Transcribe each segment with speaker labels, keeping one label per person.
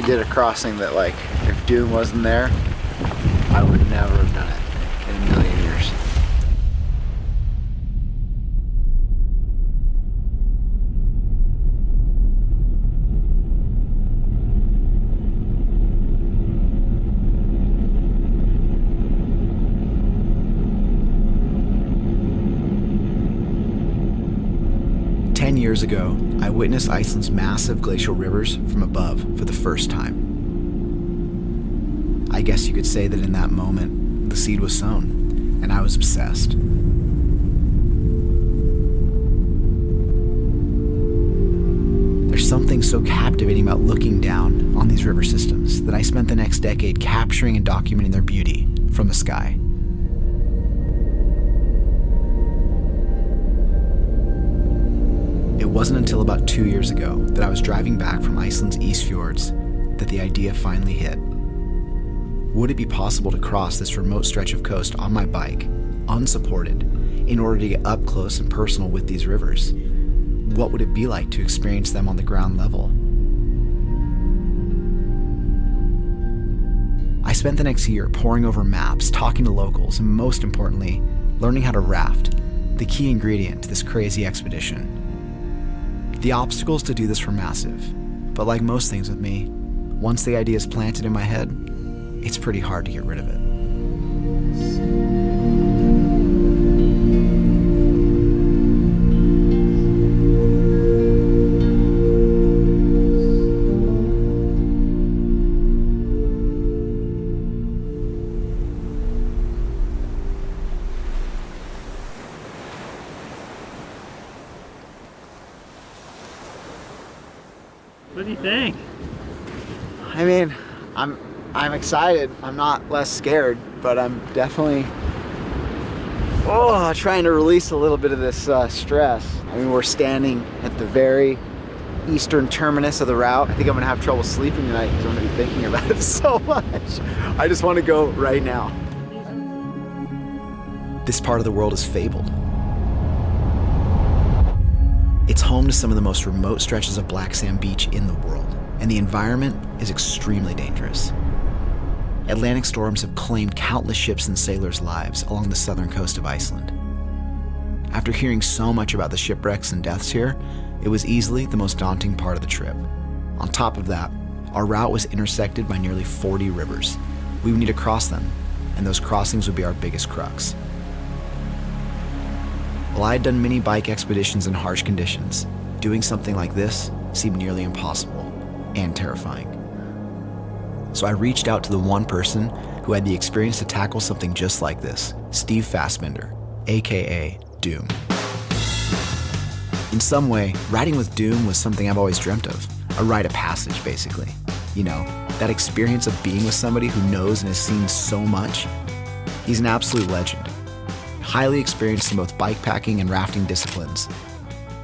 Speaker 1: did a crossing that, like, if Doom wasn't there, I would never have done it in a million years. Years ago, I witnessed Iceland's massive glacial rivers from above for the first time. I guess you could say that in that moment, the seed was sown, and I was obsessed. There's something so captivating about looking down on these river systems that I spent the next decade capturing and documenting their beauty from the sky. It wasn't until about 2 years ago that I was driving back from Iceland's East Fjords that the idea finally hit. Would it be possible to cross this remote stretch of coast on my bike, unsupported, in order to get up close and personal with these rivers? What would it be like to experience them on the ground level? I spent the next year poring over maps, talking to locals, and most importantly, learning how to raft, the key ingredient to this crazy expedition. The obstacles to do this were massive, but like most things with me, once the idea is planted in my head, it's pretty hard to get rid of it.
Speaker 2: What do you think?
Speaker 1: I mean, I'm excited. I'm not less scared, but I'm definitely trying to release a little bit of this stress. I mean, we're standing at the very eastern terminus of the route. I think I'm gonna have trouble sleeping tonight because I'm gonna be thinking about it so much. I just want to go right now. This part of the world is fabled. It's home to some of the most remote stretches of black sand beach in the world, and the environment is extremely dangerous. Atlantic storms have claimed countless ships and sailors' lives along the southern coast of Iceland. After hearing so much about the shipwrecks and deaths here, it was easily the most daunting part of the trip. On top of that, our route was intersected by nearly 40 rivers. We would need to cross them, and those crossings would be our biggest crux. While I had done many bike expeditions in harsh conditions, doing something like this seemed nearly impossible and terrifying. So I reached out to the one person who had the experience to tackle something just like this, Steve Fassbender, aka Doom. In some way, riding with Doom was something I've always dreamt of, a rite of passage basically. You know, that experience of being with somebody who knows and has seen so much. He's an absolute legend. Highly experienced in both bikepacking and rafting disciplines.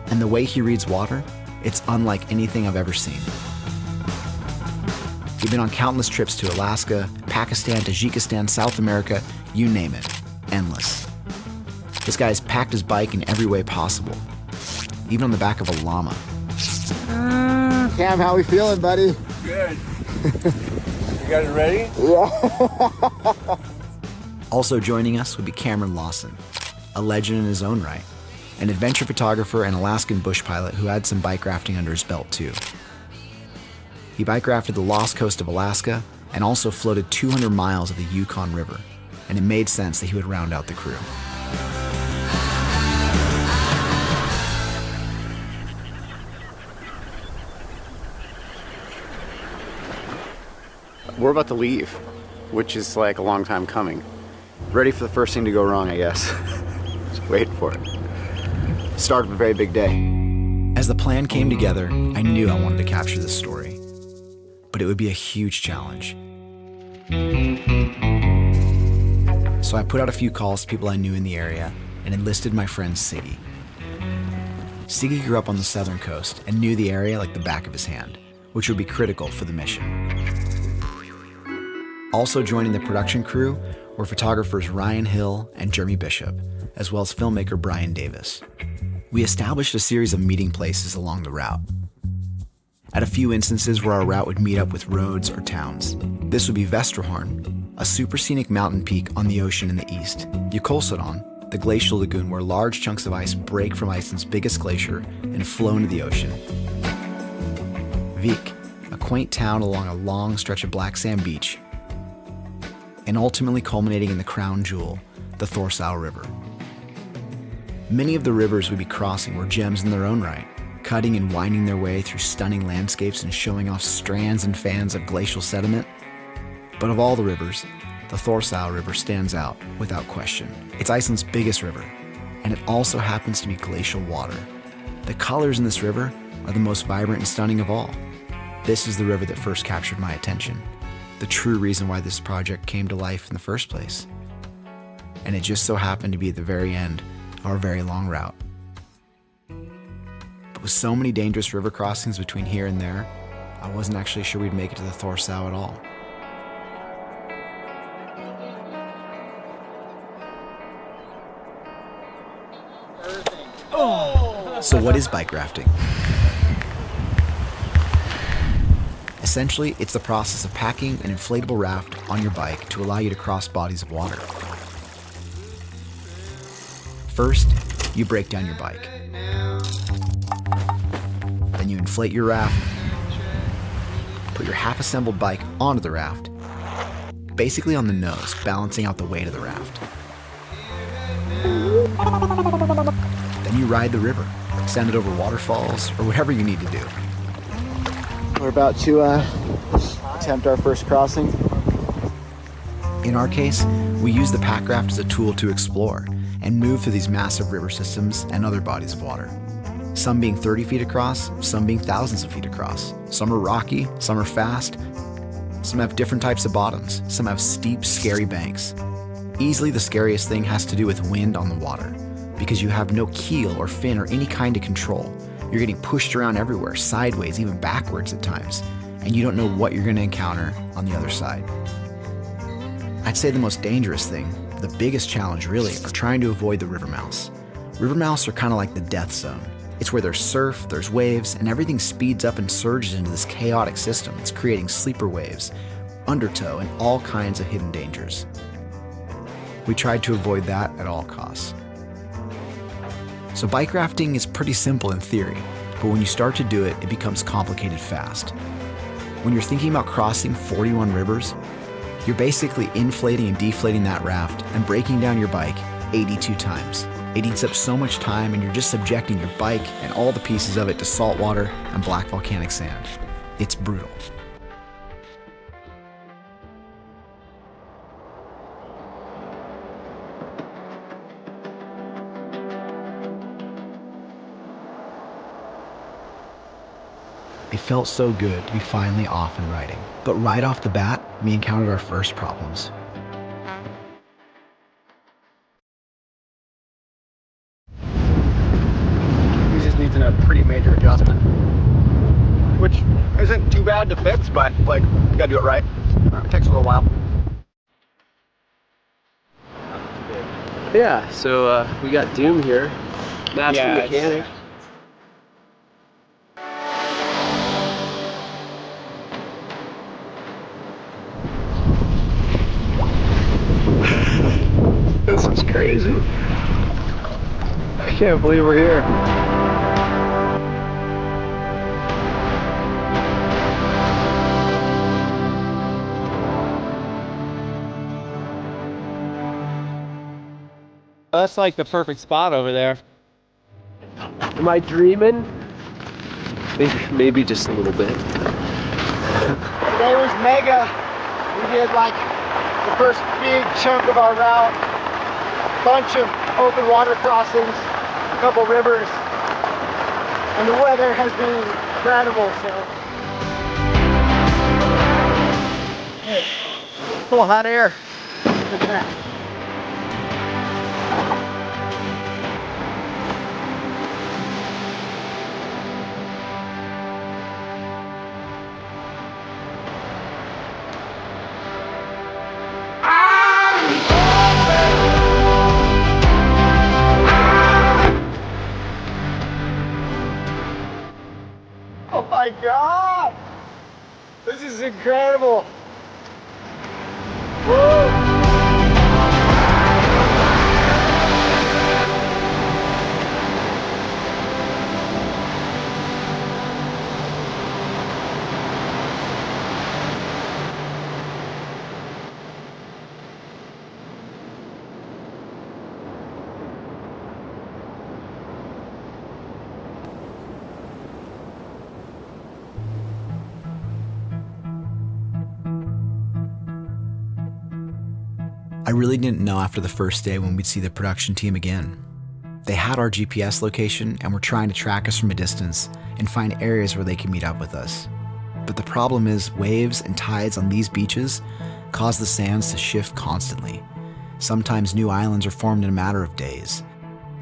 Speaker 1: And the way he reads water, it's unlike anything I've ever seen. We've been on countless trips to Alaska, Pakistan, Tajikistan, South America, you name it, endless. This guy's packed his bike in every way possible, even on the back of a llama. Cam, how we feeling, buddy?
Speaker 2: Good. You guys ready?
Speaker 1: Yeah.
Speaker 3: Also joining us would be Cameron Lawson, a legend in his own right, an adventure photographer and Alaskan bush pilot who had some bike rafting under his belt too. He bike rafted the lost coast of Alaska and also floated 200 miles of the Yukon River, and it made sense that he would round out the crew.
Speaker 1: We're about to leave, which is like a long time coming. Ready for the first thing to go wrong, I guess. Just waiting for it. Start of a very big day.
Speaker 3: As the plan came together, I knew I wanted to capture this story, but it would be a huge challenge. So I put out a few calls to people I knew in the area and enlisted my friend Sigi. Sigi grew up on the southern coast and knew the area like the back of his hand, which would be critical for the mission. Also joining the production crew were photographers Ryan Hill and Jeremy Bishop, as well as filmmaker Brian Davis. We established a series of meeting places along the route. at a few instances where our route would meet up with roads or towns. This would be Vesterhorn, a super scenic mountain peak on the ocean in the east. Jökulsárlón, the glacial lagoon where large chunks of ice break from Iceland's biggest glacier and flow into the ocean. Vik, a quaint town along a long stretch of black sand beach, and ultimately culminating in the crown jewel, the Thorsá River. Many of the rivers we'd be crossing were gems in their own right, cutting and winding their way through stunning landscapes and showing off strands and fans of glacial sediment. But of all the rivers, the Thorsá River stands out without question. It's Iceland's biggest river, and it also happens to be glacial water. The colors in this river are the most vibrant and stunning of all. This is the river that first captured my attention, the true reason why this project came to life in the first place. And it just so happened to be at the very end of our very long route. But with so many dangerous river crossings between here and there, I wasn't actually sure we'd make it to the Thorsá at all. So what is bike rafting? Essentially, it's the process of packing an inflatable raft on your bike to allow you to cross bodies of water. First, you break down your bike. Then you inflate your raft, put your half-assembled bike onto the raft, basically on the nose, balancing out the weight of the raft. Then you ride the river, send it over waterfalls, or whatever you need to do. We're about to attempt our first crossing. In our case, we use the pack raft as a tool to explore and move through these massive river systems and other bodies of water. Some being 30 feet across, some being thousands of feet across. Some are rocky, some are fast, some have different types of bottoms, some have steep, scary banks. Easily the scariest thing has to do with wind on the water, because you have no keel or fin or any kind of control. You're getting pushed around everywhere, sideways, even backwards at times, and you don't know what you're going to encounter on the other side. I'd say the most dangerous thing, the biggest challenge really, are trying to avoid the river mouse. River mouse are kind of like the death zone. It's where there's surf, there's waves, and everything speeds up and surges into this chaotic system. It's creating sleeper waves, undertow, and all kinds of hidden dangers. We tried to avoid that at all costs. So bike rafting is pretty simple in theory, but when you start to do it, it becomes complicated fast. When you're thinking about crossing 41 rivers, you're basically inflating and deflating that raft and breaking down your bike 82 times. It eats up so much time, and you're just subjecting your bike and all the pieces of it to salt water and black volcanic sand. It's brutal. It felt so good to be finally off and riding. But right off the bat, we encountered our first problems.
Speaker 4: He just needs a pretty major adjustment, which isn't too bad to fix, but like, you gotta do it right. It takes a little while.
Speaker 5: Yeah, so we got Doom here, master mechanic. This is crazy. I can't believe we're here.
Speaker 2: That's like the perfect spot over there.
Speaker 5: Am I dreaming? Maybe just a little bit.
Speaker 4: Today was mega. We did like the first big chunk of our route, a bunch of open water crossings, a couple rivers, and the weather has been incredible. So, full hot air. Look at that. Oh my God! This is incredible. Woo!
Speaker 3: I really didn't know after the first day when we'd see the production team again. They had our GPS location and were trying to track us from a distance and find areas where they could meet up with us. But the problem is waves and tides on these beaches cause the sands to shift constantly. Sometimes new islands are formed in a matter of days.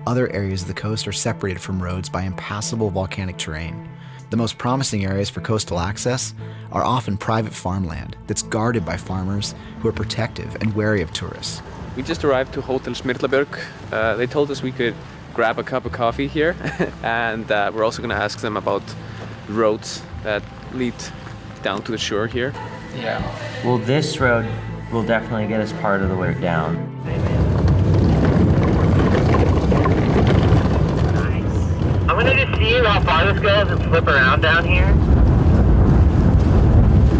Speaker 3: Other areas of the coast are separated from roads by impassable volcanic terrain. The most promising areas for coastal access are often private farmland that's guarded by farmers who are protective and wary of tourists.
Speaker 5: We just arrived to Hotel Smyrlaberg. They told us we could grab a cup of coffee here and we're also going to ask them about roads that lead down to the shore here.
Speaker 6: Yeah. Well, this road will definitely get us part of the way down.
Speaker 7: I'm gonna just see how far this goes and flip around down here.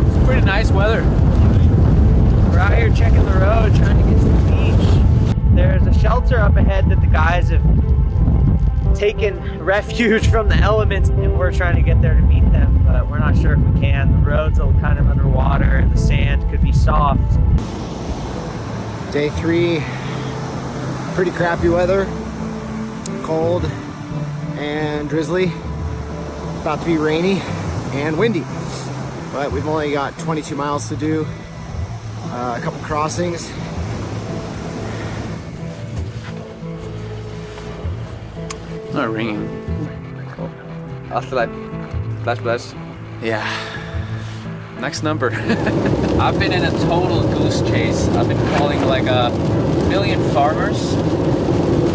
Speaker 5: It's pretty nice weather.
Speaker 2: We're out here checking the road, trying to get to the beach. There's a shelter up ahead that the guys have taken refuge from the elements, and we're trying to get there to meet them, but we're not sure if we can. The road's kind of underwater and the sand could be soft.
Speaker 4: Day 3, pretty crappy weather, cold and drizzly, about to be rainy and windy. But we've only got 22 miles to do, a couple crossings.
Speaker 5: It's not ringing. Afterlife. Flash. Yeah. Next number. I've been in a total goose chase. I've been calling like a million farmers.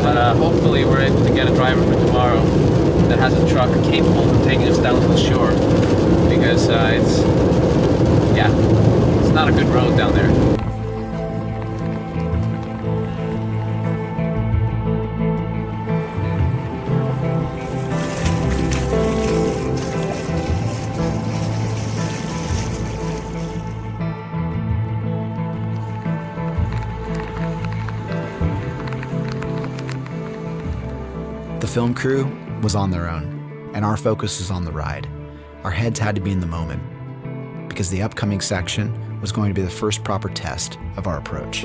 Speaker 5: But hopefully we're able to get a driver for tomorrow that has a truck capable of taking us down to the shore. Because it's not a good road down there.
Speaker 3: The film crew was on their own, and our focus was on the ride. Our heads had to be in the moment, because the upcoming section was going to be the first proper test of our approach.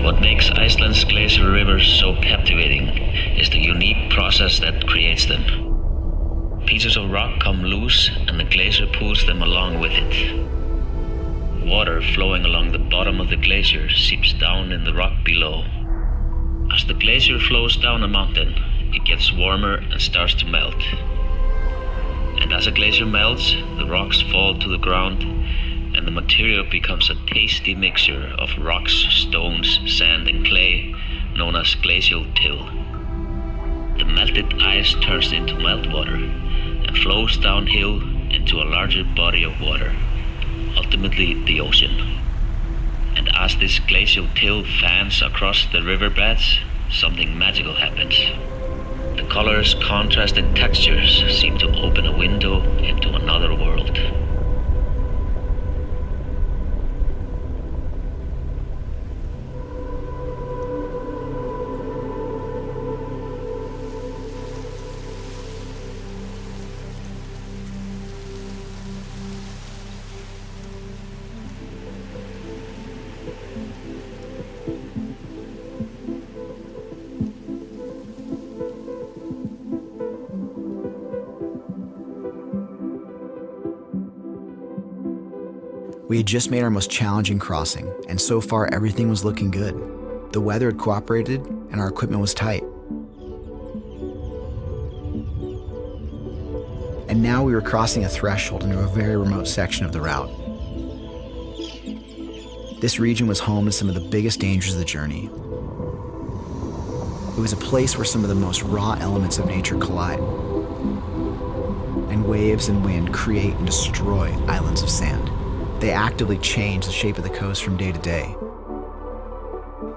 Speaker 8: What makes Iceland's glacier rivers so captivating is the unique process that creates them. Pieces of rock come loose and the glacier pulls them along with it. Water flowing along the bottom of the glacier seeps down in the rock below. As the glacier flows down a mountain, it gets warmer and starts to melt. And as a glacier melts, the rocks fall to the ground and the material becomes a tasty mixture of rocks, stones, sand and clay, known as glacial till. The melted ice turns into meltwater and flows downhill into a larger body of water, ultimately the ocean. And as this glacial till fans across the riverbeds, something magical happens. The colors, contrast and textures seem to open a window into another world.
Speaker 3: We had just made our most challenging crossing, and so far everything was looking good. The weather had cooperated, and our equipment was tight. And now we were crossing a threshold into a very remote section of the route. This region was home to some of the biggest dangers of the journey. It was a place where some of the most raw elements of nature collide, and waves and wind create and destroy islands of sand. They actively change the shape of the coast from day to day.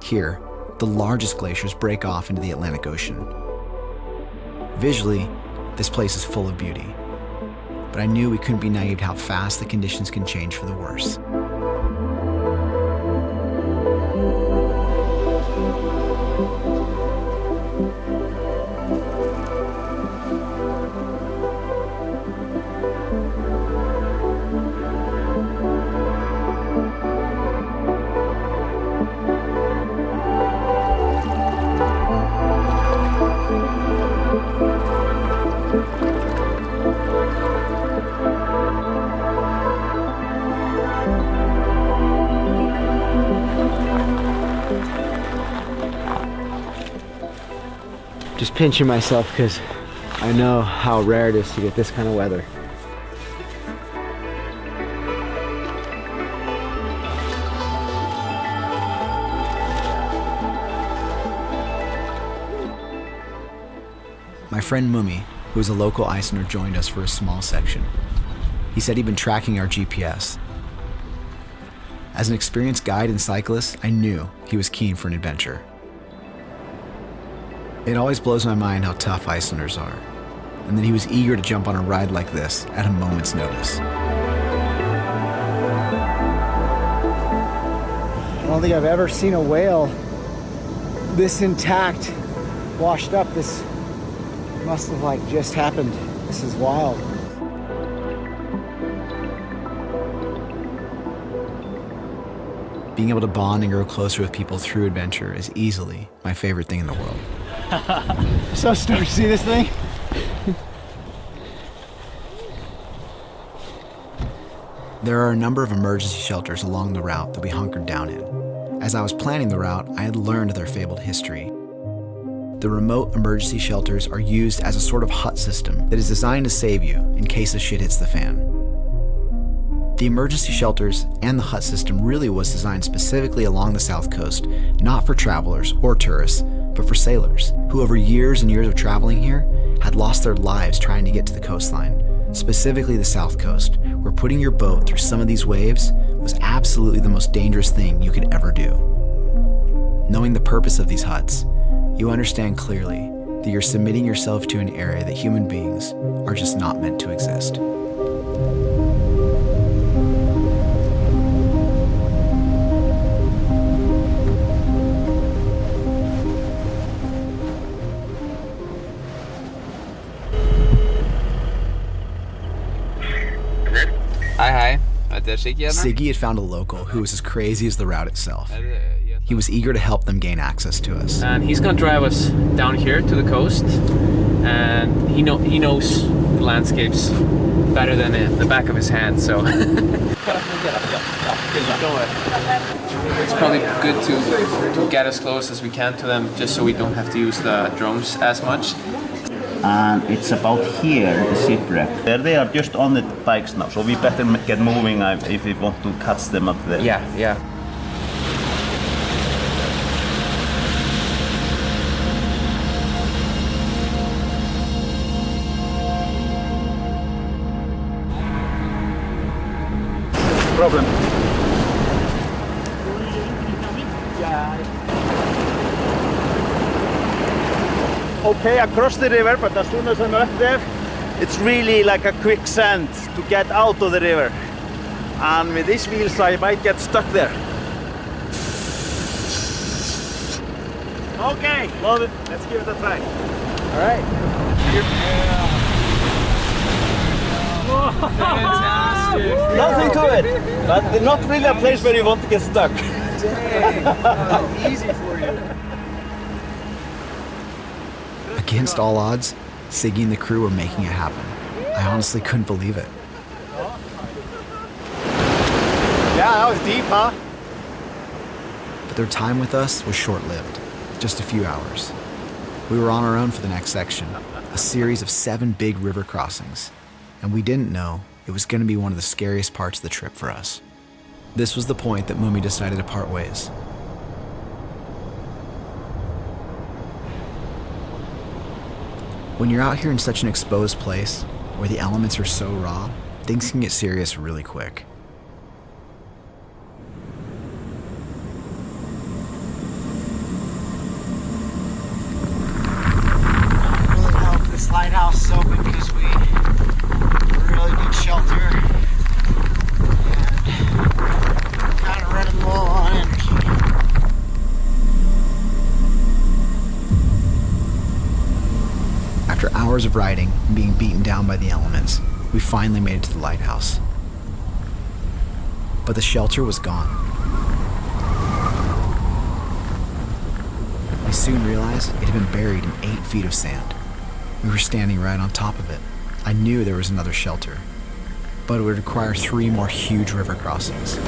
Speaker 3: Here, the largest glaciers break off into the Atlantic Ocean. Visually, this place is full of beauty, but I knew we couldn't be naive to how fast the conditions can change for the worse.
Speaker 2: Just pinching myself because I know how rare it is to get this kind of weather.
Speaker 3: My friend Mumi, who is a local Icelander, joined us for a small section. He said he'd been tracking our GPS. As an experienced guide and cyclist, I knew he was keen for an adventure. It always blows my mind how tough Icelanders are, and that he was eager to jump on a ride like this at a moment's notice.
Speaker 4: I don't think I've ever seen a whale this intact, washed up. This must have like just happened. This is wild.
Speaker 3: Being able to bond and grow closer with people through adventure is easily my favorite thing in the world.
Speaker 4: So stoked to see this thing.
Speaker 3: There are a number of emergency shelters along the route that we hunkered down in. As I was planning the route, I had learned their fabled history. The remote emergency shelters are used as a sort of hut system that is designed to save you in case the shit hits the fan. The emergency shelters and the hut system really was designed specifically along the south coast, not for travelers or tourists, but for sailors, who over years and years of traveling here had lost their lives trying to get to the coastline, specifically the south coast, where putting your boat through some of these waves was absolutely the most dangerous thing you could ever do. Knowing the purpose of these huts, you understand clearly that you're submitting yourself to an area that human beings are just not meant to exist.
Speaker 5: Hi. Det är Sigi.
Speaker 3: Sigi had found a local who was as crazy as the route itself. He was eager to help them gain access to us.
Speaker 5: And he's gonna drive us down here to the coast, and he knows the landscapes better than the back of his hand, so it's probably good to get as close as we can to them, just so we don't have to use the drones as much.
Speaker 9: And it's about here, the shipwreck. There they are just on the bikes now, so we better get moving if we want to catch them up there.
Speaker 5: Yeah.
Speaker 9: Problem. Okay, across the river, but as soon as I'm up there, it's really like a quicksand to get out of the river. And with these wheels, I might get stuck there. Okay, love it. Let's give it a try.
Speaker 2: All right.
Speaker 5: Fantastic.
Speaker 9: Nothing to it, but not really a place where you want to get stuck.
Speaker 2: Dang. Easy for you.
Speaker 3: Against all odds, Sigi and the crew were making it happen. I honestly couldn't believe it.
Speaker 9: Yeah, that was deep, huh?
Speaker 3: But their time with us was short-lived, just a few hours. We were on our own for the next section, a series of 7 big river crossings, and we didn't know it was going to be one of the scariest parts of the trip for us. This was the point that Mumi decided to part ways. When you're out here in such an exposed place, where the elements are so raw, things can get serious really quick.
Speaker 4: Really hope this lighthouse is open because we really need shelter. And kind of running low on energy.
Speaker 3: After hours of riding and being beaten down by the elements, we finally made it to the lighthouse. But the shelter was gone. We soon realized it had been buried in 8 feet of sand. We were standing right on top of it. I knew there was another shelter, but it would require 3 more huge river crossings.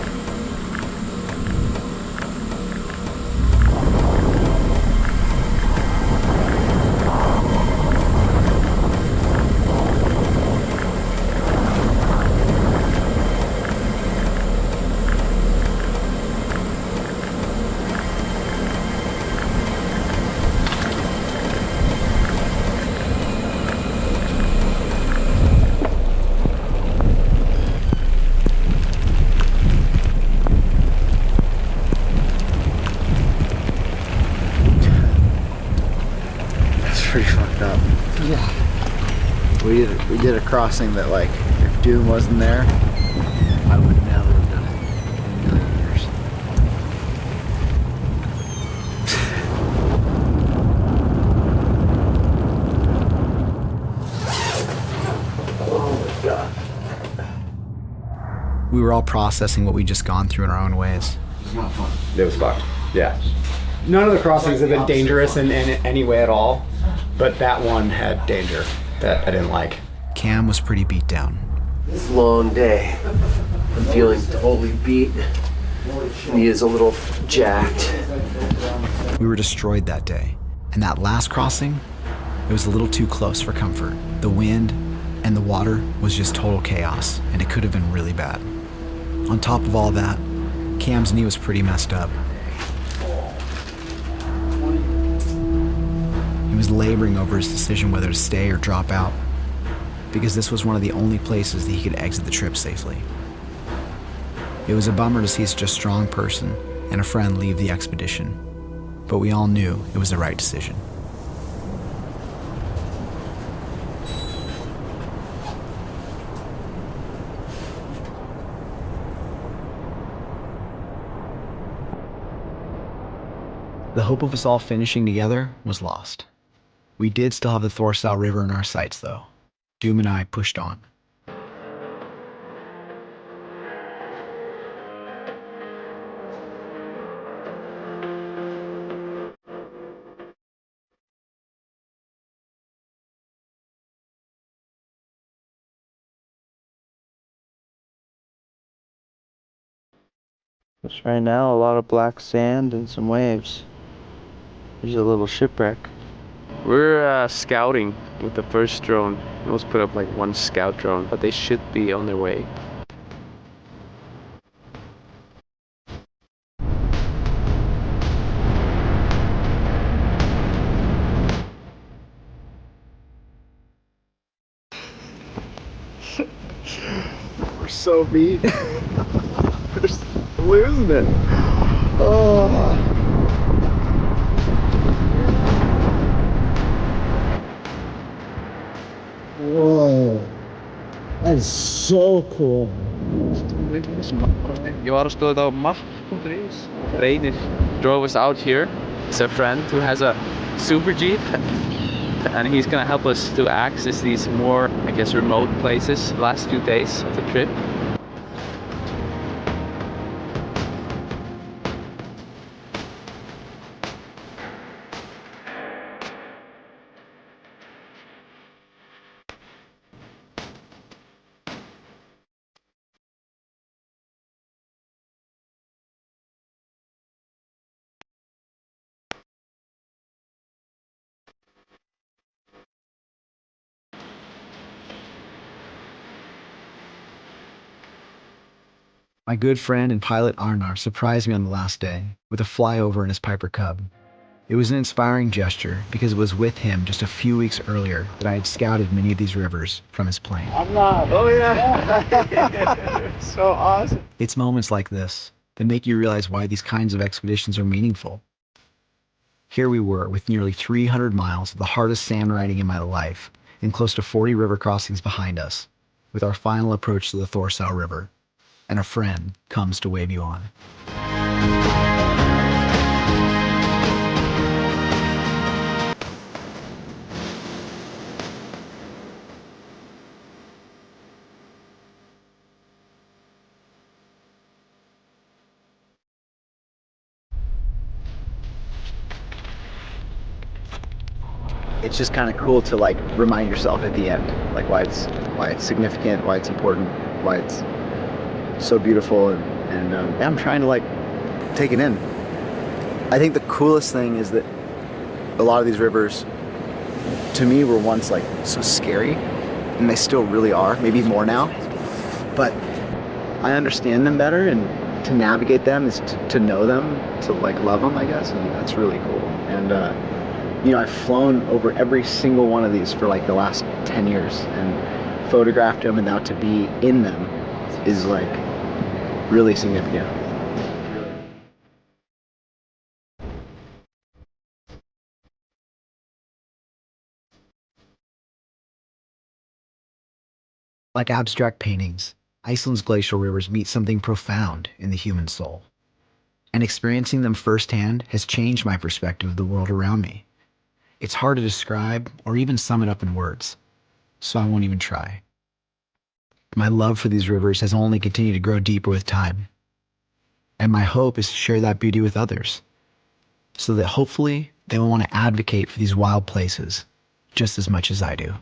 Speaker 9: Pretty fucked up.
Speaker 3: Yeah.
Speaker 9: We did a crossing that, like, if Doom wasn't there, I would never have done it in a million years. Oh my god.
Speaker 3: We were all processing what we'd just gone through in our own ways.
Speaker 9: It was fucked. Yeah.
Speaker 10: None of the crossings have been dangerous in any way at all, but that one had danger that I didn't like.
Speaker 3: Cam was pretty beat down.
Speaker 11: It's a long day. I'm feeling totally beat. He is a little jacked.
Speaker 3: We were destroyed that day. And that last crossing, it was a little too close for comfort. The wind and the water was just total chaos, and it could have been really bad. On top of all that, Cam's knee was pretty messed up. He was laboring over his decision whether to stay or drop out, because this was one of the only places that he could exit the trip safely. It was a bummer to see such a strong person and a friend leave the expedition, but we all knew it was the right decision. The hope of us all finishing together was lost. We did still have the Thorsau River in our sights, though. Doom and I pushed on.
Speaker 2: Just right now, a lot of black sand and some waves. There's a little shipwreck.
Speaker 5: We're scouting with the first drone. We almost put up like 1 scout drone, but they should be on their way.
Speaker 9: We're so beat. We're losing it. Oh.
Speaker 4: Whoa. That is so cool.
Speaker 5: Ég var að skoða þetta á map.is. Reynir drove us out here. It's a friend who has a super jeep, and he's gonna help us to access these more, I guess, remote places the last 2 days of the trip.
Speaker 3: My good friend and pilot Arnar surprised me on the last day with a flyover in his Piper Cub. It was an inspiring gesture because it was with him just a few weeks earlier that I had scouted many of these rivers from his plane.
Speaker 4: I'm not. Oh yeah. So awesome.
Speaker 3: It's moments like this that make you realize why these kinds of expeditions are meaningful. Here we were with nearly 300 miles of the hardest sand riding in my life and close to 40 river crossings behind us, with our final approach to the Thorsau River, and a friend comes to wave you on. It's just kind of cool to like remind yourself at the end, like why it's significant, why it's important, why it's so beautiful, and I'm trying to like take it in. I think the coolest thing is that a lot of these rivers, to me, were once like so scary, and they still really are, maybe more now. But I understand them better, and to navigate them is to know them, to like love them, I guess, and that's really cool. And you know, I've flown over every single one of these for like the last 10 years and photographed them, and now to be in them is like really significant. Like abstract paintings, Iceland's glacial rivers meet something profound in the human soul. And experiencing them firsthand has changed my perspective of the world around me. It's hard to describe or even sum it up in words, so I won't even try. My love for these rivers has only continued to grow deeper with time. And my hope is to share that beauty with others, so that hopefully they will want to advocate for these wild places just as much as I do.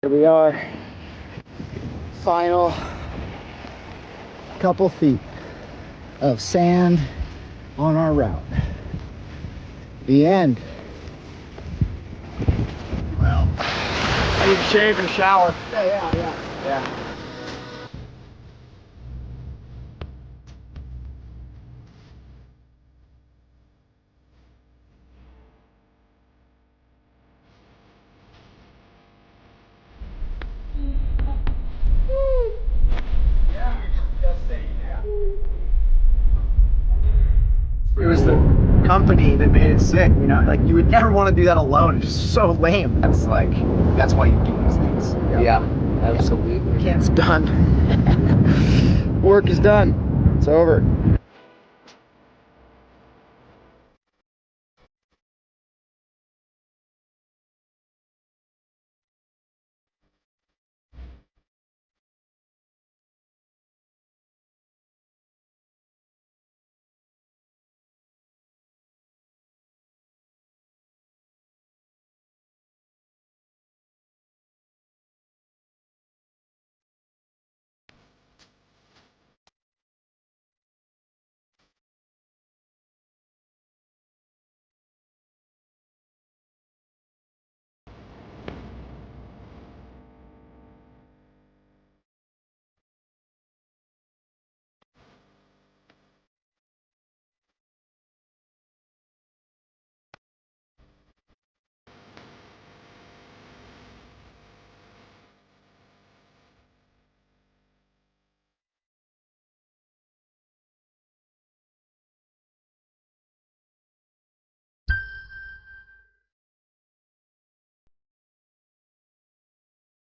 Speaker 4: Here we are. Final couple feet of sand on our route. The end. Well, I need to shave and shower. Yeah. It was the company that made it sick, you know, like you would never want to do that alone. It's just so lame. That's why you do these things.
Speaker 11: Yeah, absolutely.
Speaker 4: Camp's done. Work is done. It's over.